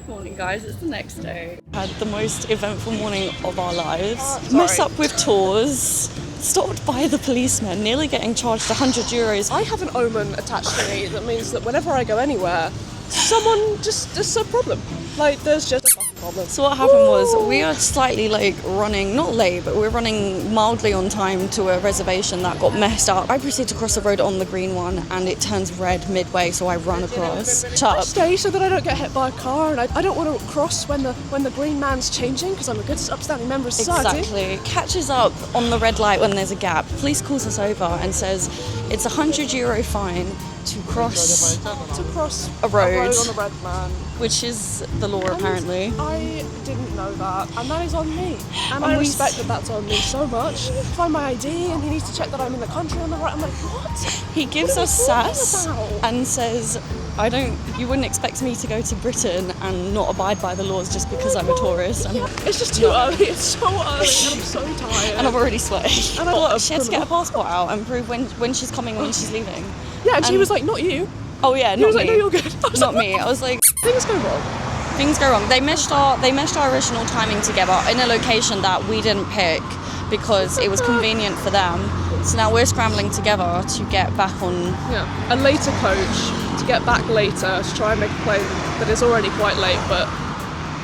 Good morning, guys. It's the next day. Had the most eventful morning of our lives. Sorry. Mess up with tours. Stopped by the policeman, nearly getting charged €100. I have an omen attached to me that means that whenever I go anywhere, someone there's a problem. Like, there's just a fucking problem. So what happened was, we are slightly running, not late, but we're running mildly on time to a reservation that got messed up. I proceed to cross the road on the green one and it turns red midway, so I run across. I stay so that I don't get hit by a car, and I don't want to cross when the green man's changing, because I'm a good upstanding member of society. Exactly. Catches up on the red light when there's a gap. Police calls us over and says it's €100 fine to cross a road on a red man, which is the law apparently. I didn't know that, and that is on me. And I respect that that's on me so much. Find my ID, and he needs to check that I'm in the country on the right. I'm like, what? He gives us sass and says, you wouldn't expect me to go to Britain and not abide by the laws just because I'm a tourist. Yeah, it's just too early. It's so early, and I'm so tired. And I'm already sweating. And I she had to get her passport out and prove when she's coming, when she's leaving. Yeah, and she was like, not you. Oh yeah, he was like, no, you're good. Not me. I was like, things go wrong. Things go wrong. They meshed our original timing together in a location that we didn't pick because it was convenient for them. So now we're scrambling together to get back on a later coach to get back later to try and make a plane that is already quite late, but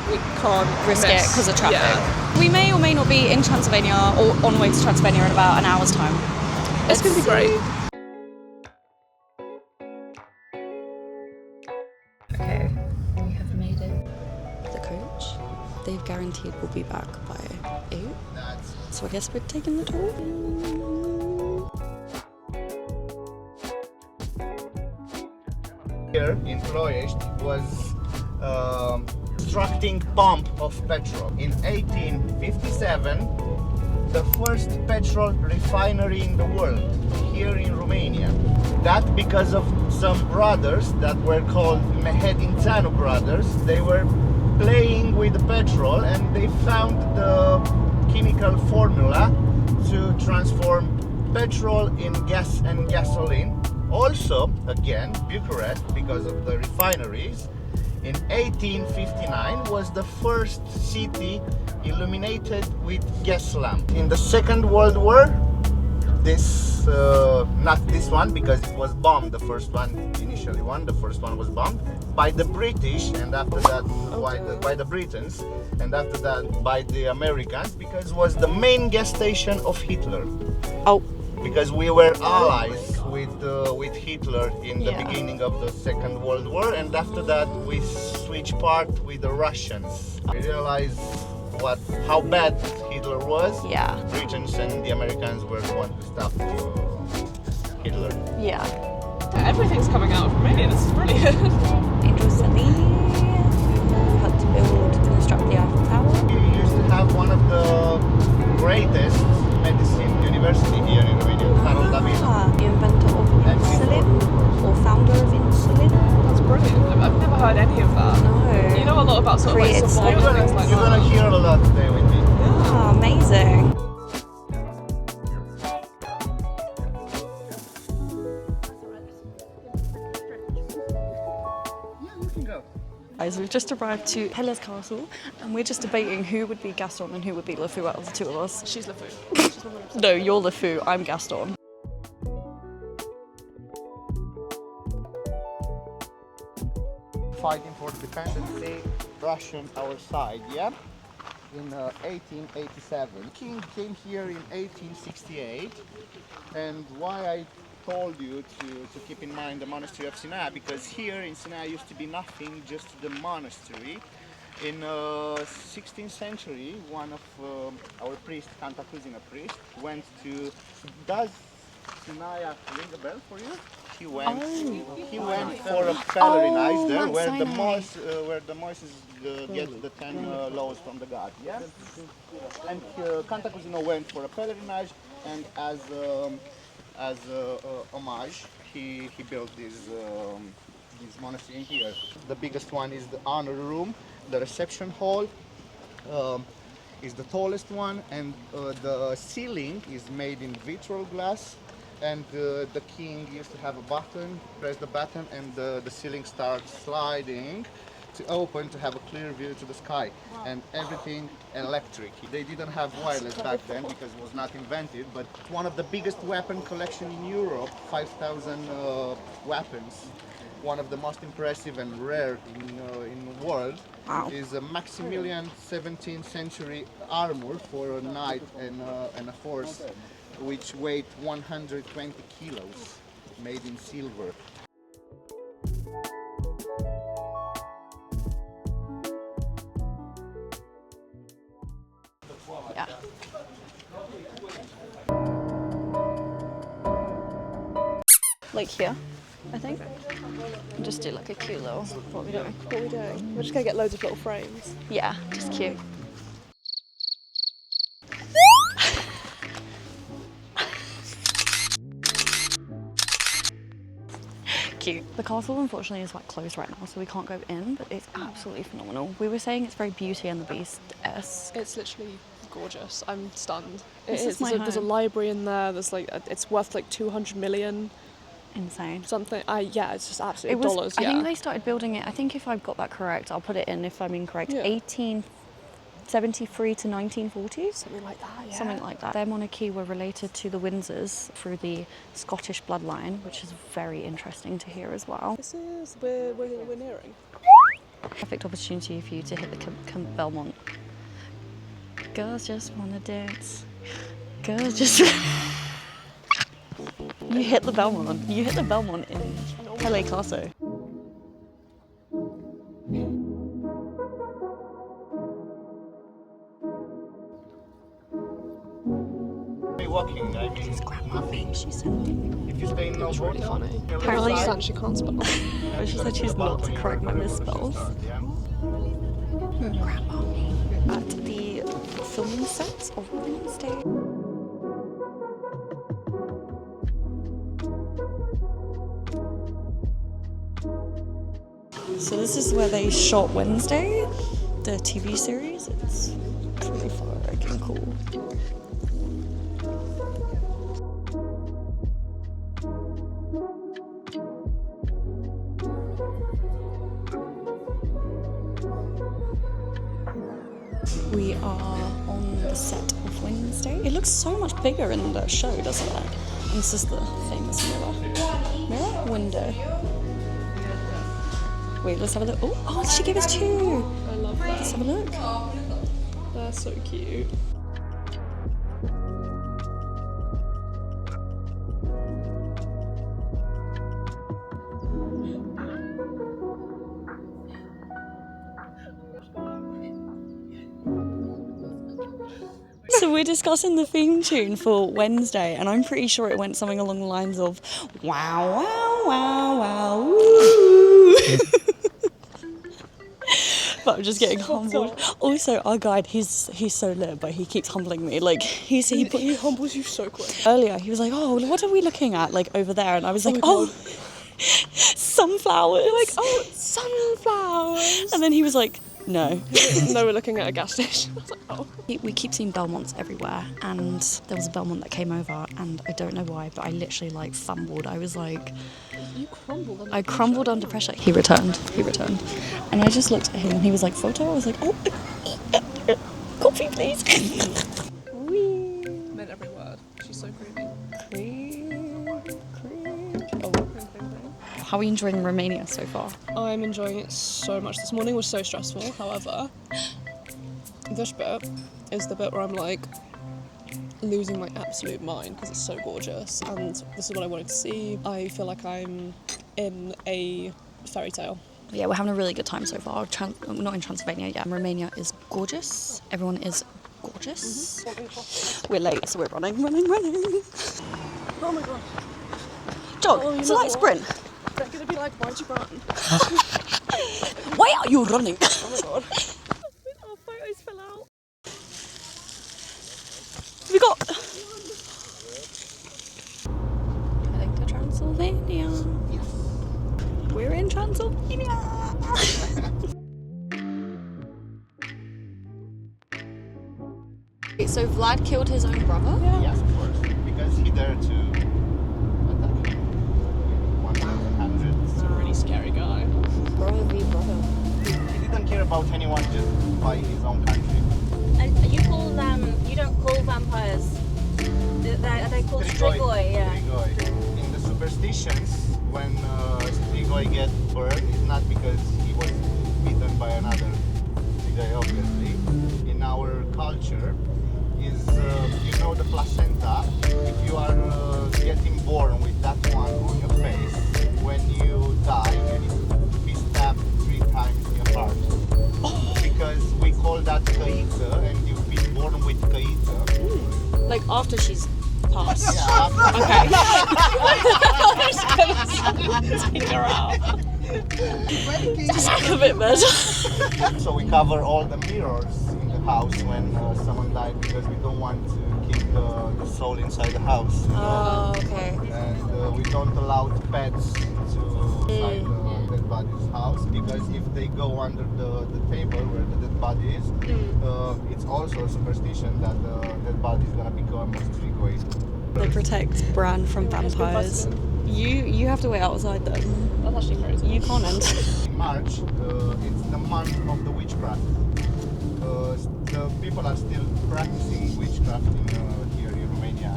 we can't risk it because of traffic. Yeah. We may or may not be in Transylvania or on the way to Transylvania in about an hour's time. It's going to be great. Okay, we have made it. The coach, they've guaranteed we'll be back by 8. So I guess we're taking the tour. Here in Ploiești was extracting pump of petrol. In 1857, the first petrol refinery in the world, here in Romania. That because of some brothers that were called Mehedințanu brothers. They were playing with the petrol and they found the chemical formula to transform petrol in gas and gasoline. Also, again, Bucharest, because of the refineries, in 1859 was the first city illuminated with gas lamp. In the Second World War, this, not this one because it was bombed, the first one, initially one, the first one was bombed by the British, and after that by the Britons, and after that by the Americans, because it was the main gas station of Hitler. Oh. Because we were allies with Hitler in the beginning of the Second World War, and after that we switched part with the Russians. We realized how bad Hitler was. Yeah. Britons and the Americans were the ones who stopped Hitler. Yeah. Everything's coming out of Romania. This is brilliant. Angel Celine, who had to construct the Eiffel Tower. We used to have one of the greatest medicine university here in Romania, The inventor of insulin, or founder of insulin. That's brilliant. I've never heard any of that. No. You know a lot about sort of like survival and things like that. You're gonna hear a lot today with me. Ah, amazing. Guys, we've just arrived to Hellas Castle and we're just debating who would be Gaston and who would be LeFou out of the two of us. She's LeFou. No, you're LeFou, I'm Gaston. Fighting for dependency, Russian our side, yeah? In 1887. King came here in 1868, and why I told you to keep in mind the monastery of Skrea, because here in Skrea used to be nothing, just the monastery. In 16th century, one of our priests, Cantacuzina priest, went to... Does Skrea ring a bell for you? He went for a pelerinage there, where the Moses get the 10 laws from the God. Yeah, and Cantacuzino went for a pelerinage, and as homage, he built this monastery here. The biggest one is the honor room. The reception hall is the tallest one, and the ceiling is made in vitral glass. And the king used to have a button, press the button, and the ceiling starts sliding. to open to have a clear view to the sky, and everything electric. They didn't have wireless back then because it was not invented, but one of the biggest weapon collection in Europe, 5,000 weapons. One of the most impressive and rare in the world. Wow. Is a Maximilian 17th century armor for a knight and a horse, which weighed 120 kilos, made in silver. Yeah. Like here, I think. Just do like a cute little. What are we doing? What are we doing? We're just gonna get loads of little frames. Yeah, just cute. Cute. The castle unfortunately is like closed right now, so we can't go in, but it's absolutely phenomenal. We were saying it's very Beauty and the Beast-esque. It's literally gorgeous. I'm stunned. This is my There's a home. library in there. There's like it's worth like 200 million Insane. something. Yeah, it's just absolutely It was, dollars. I Yeah. think they started building it, I think if I've got that correct, I'll put it in if I'm incorrect, Yeah. 1873 to 1940s? Something like that. Yeah. Something like that. Their monarchy were related to the Windsors through the Scottish bloodline, which is very interesting to hear as well. This is we're nearing. Perfect opportunity for you to hit the Belmont. Girls just wanna dance. Girls just. You hit the Belmont. You hit the Belmont in Calais Castle. Walking, I mean, Grandma thinks she said. if you stay in It's really funny. Apparently- Apparently, she can't spell. She said she's not to correct my misspells. Grandma at the filming set of Wednesday. So this is where they shot Wednesday, the TV series. It's really fucking cool. We are on the set of Wednesday. It looks so much bigger in the show, doesn't it? And this is the famous mirror. Mirror? Window. Wait, let's have a look. Oh, she gave us two. I love that. Let's have a look. They're so cute. So we're discussing the theme tune for Wednesday, and I'm pretty sure it went something along the lines of wow, wow, wow, wow, woo. But I'm just getting humbled. Also, our guide, he's so lit, but he keeps humbling me. Like he humbles you so quick. earlier, he was like, "Oh, what are we looking at? Like over there?" And I was like, "Oh, sunflowers." You're like, oh, sunflowers. And then he was like, "No." No, we're looking at a gas station. I was like, oh. We keep seeing Belmonts everywhere, and there was a Belmont that came over, and I don't know why, but I literally like fumbled. I was like, You crumbled. I crumbled under pressure. He returned, and I just looked at him, and he was like, "Photo." I was like, "Oh, coffee, please." Wee. Meant every word. She's so creepy. Oh. How are you enjoying Romania so far? I'm enjoying it so much. This morning was so stressful. However, this bit is the bit where I'm like losing my absolute mind because it's so gorgeous, and this is what I wanted to see. I feel like I'm in a fairy tale. Yeah, we're having a really good time so far. Not in Transylvania yet. Romania is gorgeous. Everyone is gorgeous. We're late, so we're running. Oh my god. Jog, Oh, you it's a know light what? sprint. They're gonna be like, why'd you run? Why are you running? Oh my god. Our photos fell out. We got. Heading to Transylvania. Yes. We're in Transylvania. Okay, so Vlad killed his own brother. Yes, of course. Because he dared to attack him. 1,100. He's a really scary guy. Brother v brother. don't care about anyone just by his own country. And you call them, you don't call vampires, are they called strigoi? Yeah. Strigoi. In the superstitions, when strigoi get burned, it's not because he was bitten by another strigoi, obviously. In our culture, is you know the placenta. If you are getting born with that one on your face, when you die, you need to be stabbed 3 times in your heart. Because we call that kaita, and you've been born with kaita. Like after she's passed. Yeah, Okay. Take her out. That's a commitment. so we cover all the mirrors in the house when someone died, because we don't want to keep the soul inside the house. You know? Oh, okay. And we don't allow pets to inside the dead body's house, because if they go under the table where the dead body is, it's also a superstition that the dead body is gonna become a strigoi. They protect Bran from vampires. You have to wait outside then. That's actually crazy. You can't enter. In March, it's the month of the witchcraft. The people are still practicing witchcraft here in Romania.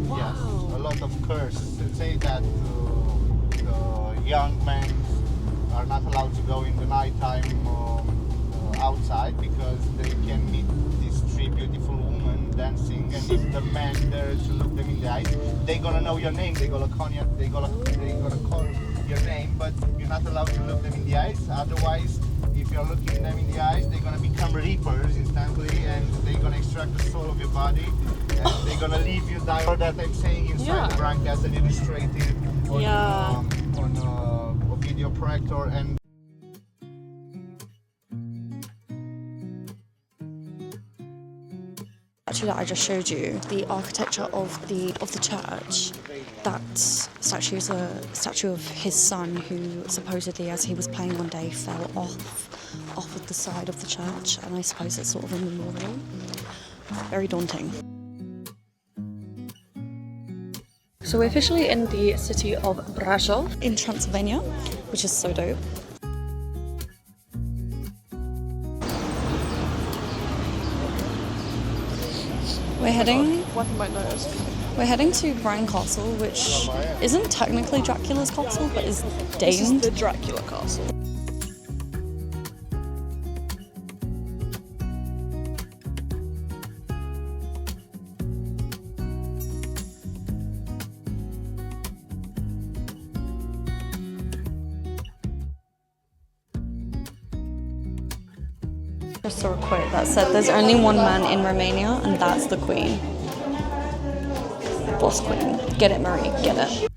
Wow. Yes, a lot of curses say that young men are not allowed to go in the nighttime outside, because they can meet these 3 beautiful women dancing, and if the man there to look them in the eyes, they gonna know your name. They gonna call your name, but you're not allowed to look them in the eyes. Otherwise, if you're looking them in the eyes, they're gonna become reapers instantly, and they're gonna extract the soul of your body, and they're gonna leave you die. Or that I'm saying inside the broadcast and illustrated on a video projector. And Actually, that I just showed you, the architecture of the church. That statue is a statue of his son, who supposedly, as he was playing one day, fell off of the side of the church, and I suppose it's sort of a memorial. Very daunting. So we're officially in the city of Brașov in Transylvania, which is so dope. We're heading to Bran Castle, which isn't technically Dracula's castle, but is This is deemed the Dracula castle. Just saw a quote that said, "There's only one man in Romania, and that's the Queen." Boss Queen. Get it, Marie, get it.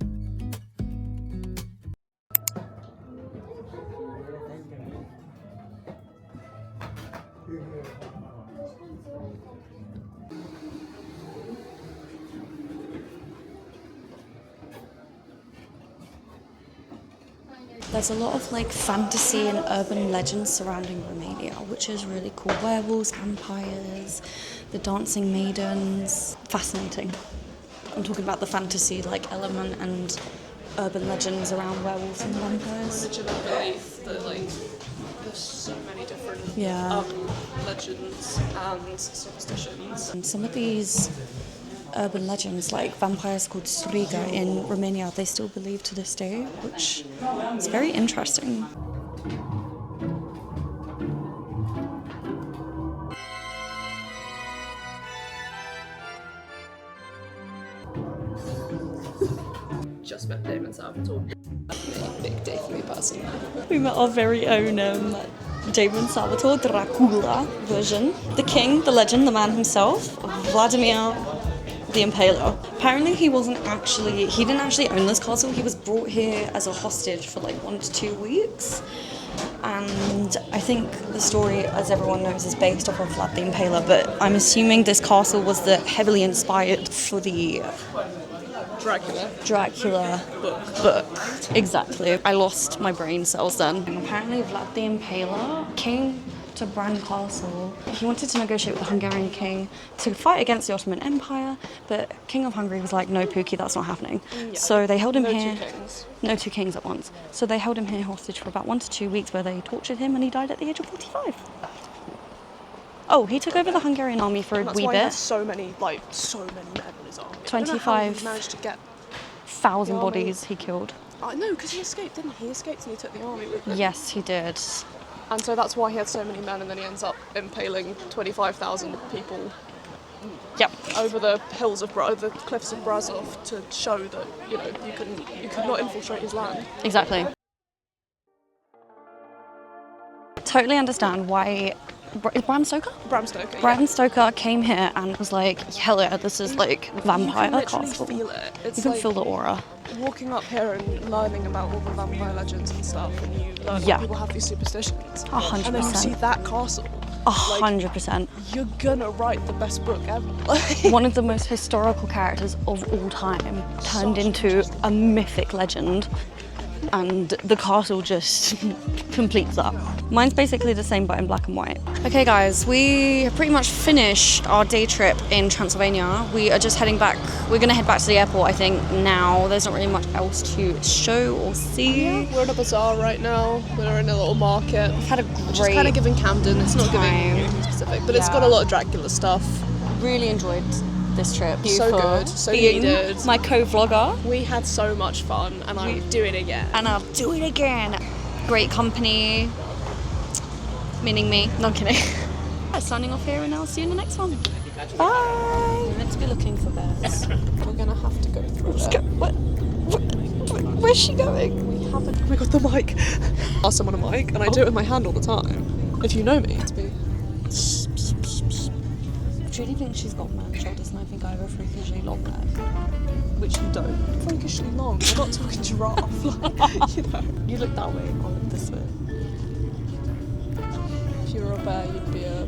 There's a lot of like fantasy and urban legends surrounding Romania, which is really cool. Werewolves, vampires, the dancing maidens. Fascinating. I'm talking about the fantasy like element and urban legends around werewolves and vampires. Religion and belief that like there's so many different legends and superstitions. And some of these urban legends, like vampires called Skrea in Romania, they still believe to this day, which is very interesting. Just met Damon Salvatore. Big day for me personally. We met our very own Damon Salvatore Dracula version. The king, the legend, the man himself, Vladimir the Impaler. Apparently he didn't actually own this castle. He was brought here as a hostage for like 1 to 2 weeks. And I think the story, as everyone knows, is based off of Vlad the Impaler, but I'm assuming this castle was heavily inspired for the Dracula book. Exactly. I lost my brain cells then. And apparently Vlad the Impaler came to Bran Castle. He wanted to negotiate with the Hungarian king to fight against the Ottoman Empire, but King of Hungary was like, no, Pookie, that's not happening. Yeah. So they held him No here. two kings. No two kings at once. So they held him here hostage for about 1 to 2 weeks, where they tortured him, and he died at the age of 45. Oh, he took over the Hungarian army for a And that's wee why he had bit. so many men on his army. 25 I don't know how he managed to get. 1,000 the army. bodies he killed. No, because he escaped, didn't he? He escaped and he took the army with him. Yes, he did. And so that's why he had so many men, and then he ends up impaling 25,000 people Yep. over the hills of the cliffs of Brazov to show that you could not infiltrate his land. Exactly. Totally understand why. Is Bram Stoker? Bram Stoker. Bram Stoker came here and was like, hell yeah, this is like vampire You can literally castle. feel it. It's You can like feel the aura. walking up here and learning about all the vampire legends and stuff, and you learn Yeah. that people have these superstitions. 100%. And then you see that castle. 100%. You're gonna write the best book ever. One of the most historical characters of all time turned into a mythic legend, and the castle just completes that. Mine's basically the same but in black and white. Okay guys, we have pretty much finished our day trip in Transylvania. We are just heading back. We're gonna head back to the airport, I think, now. There's not really much else to show or see. We're in a bazaar right now. We're in a little market. We've had a Which is great kind of giving Camden. It's not giving time. anything specific, but it's Yeah. got a lot of Dracula stuff. Really enjoyed this trip. So You for good, so being needed. my co-vlogger. We had so much fun, and I would do it again. And I'll do it again. Great company, meaning me. No, I'm kidding. Signing off here, and I'll see you in the next one. Bye. We're meant to be looking for bears. We're gonna have to go through Let's it. go. Where's she going? We haven't. We got the mic. Ask someone a mic, and I do it with my hand all the time. If you know me, it's me. I really think she's got man shoulders, and I think I have a freakishly long neck. Which you don't. Freakishly long. We're not talking giraffe. You know. You look that way, I'll look this way. If you were a bear, you'd be a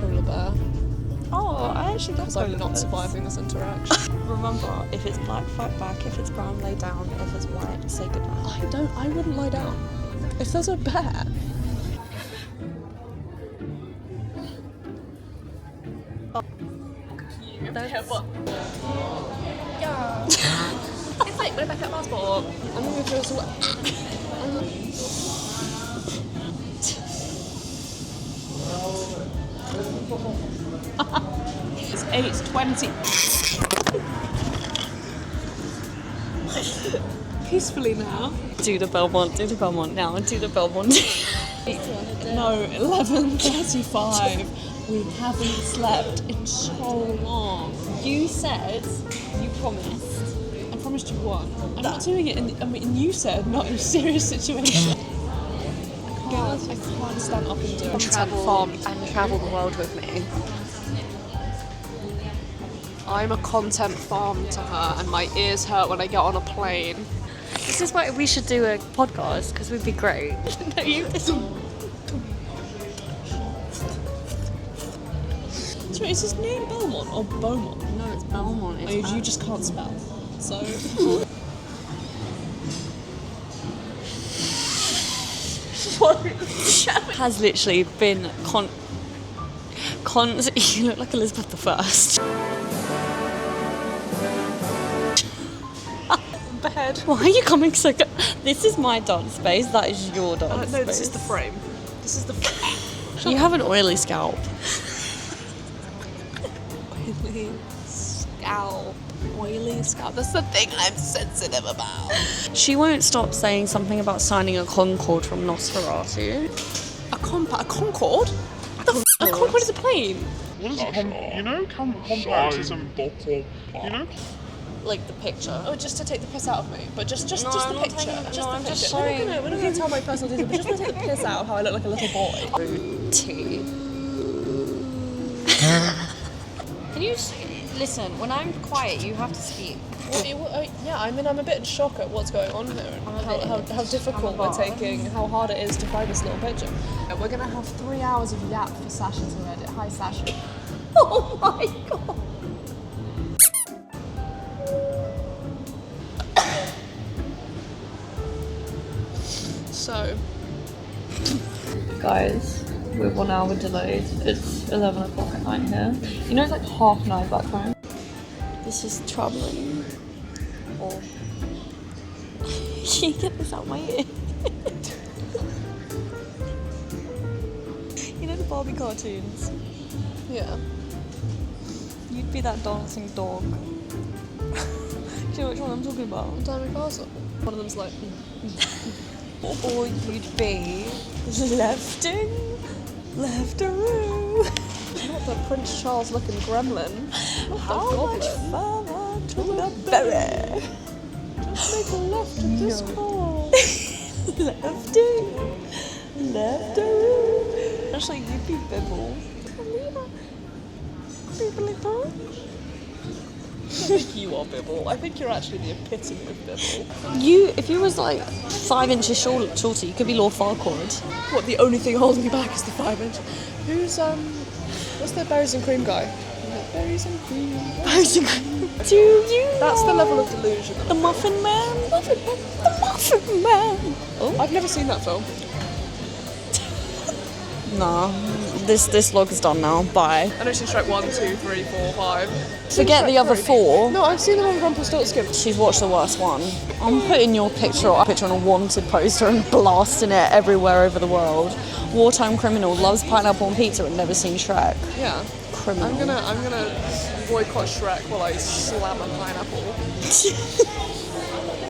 polar bear. Oh, I actually love Because I'm polar not bears. surviving this interaction. Remember, if it's black, fight back. If it's brown, lay down. If it's white, say goodnight. I wouldn't lie down. If there's a bear. Yeah. It's like, we're back at passport. I'm moving through as well. It's 8:20. Peacefully now. Do the Belmont now, do the Belmont. No, 11:35. We haven't slept in so long. You said, you promised. I promised you one. I'm not doing it in you said, not in a serious situation. I can't stand up and do it. Travel the world with me. I'm a content farm to her, and my ears hurt when I get on a plane. This is why we should do a podcast, because we'd be great. No, you. Sorry, is his name Belmont or Beaumont? No, it's Belmont. Oh, you just can't spell. So. Has literally been you look like Elizabeth I. Bed. Why are you coming so good? This is my dance space, that is your dance No, space. this is the frame. This is the frame. You have an oily scalp. Oily scalp. That's the thing I'm sensitive about. She won't stop saying something about signing a Concorde from Nosferatu. A Concorde? A Concorde is a plane. What is comparison bottle? Like the picture. Oh, just to take the piss out of me. But just No, the I'm not picture. taking- Just no, the I'm just picture. showing- We're not going to tell my personal details, but just going to take the piss out of how I look like a little boy. Tea. Can you listen? When I'm quiet, you have to speak. Yeah, I mean, I'm a bit in shock at what's going on here and how difficult we're taking, how hard it is to find this little picture. We're going to have 3 hours of yap for Sasha to edit. Hi, Sasha. Oh my god. So, Guys, we're 1 hour delayed. It's 11 o'clock at night here. You know, it's like 9:30 back home. This is troubling. Oh. Can you get this out my ear? You know the Barbie cartoons? Yeah. You'd be that dancing dog. Do you know which one I'm talking about? Diamond Castle. One of them's like, Or you'd be leftaroo. not the Prince Charles looking gremlin. Not How the much goblin. further to the berry? Just make a left at this car. Leftaroo. Actually, you'd be Bibble. Bibble. I think you are Bibble. I think you're actually the epitome of Bibble. If you was like 5 inches shorter, you could be Lord Farquaad. What, the only thing holding you back is the 5 inch? Who's, what's the berries and cream guy? Berries and cream. Do you? That's the level of delusion. The Muffin Man. The Muffin Man. Oh. I've never seen that film. Nah, this vlog is done now. Bye. I know she's Shrek 1, 2, 3, 4, 5. Forget the other 4. No, I've seen the one with Rumpelstiltskin. She's watched the worst one. I'm putting your picture on a wanted poster and blasting it everywhere over the world. Wartime criminal loves pineapple on pizza and never seen Shrek. Yeah. Criminal. I'm gonna boycott Shrek while I slam a pineapple.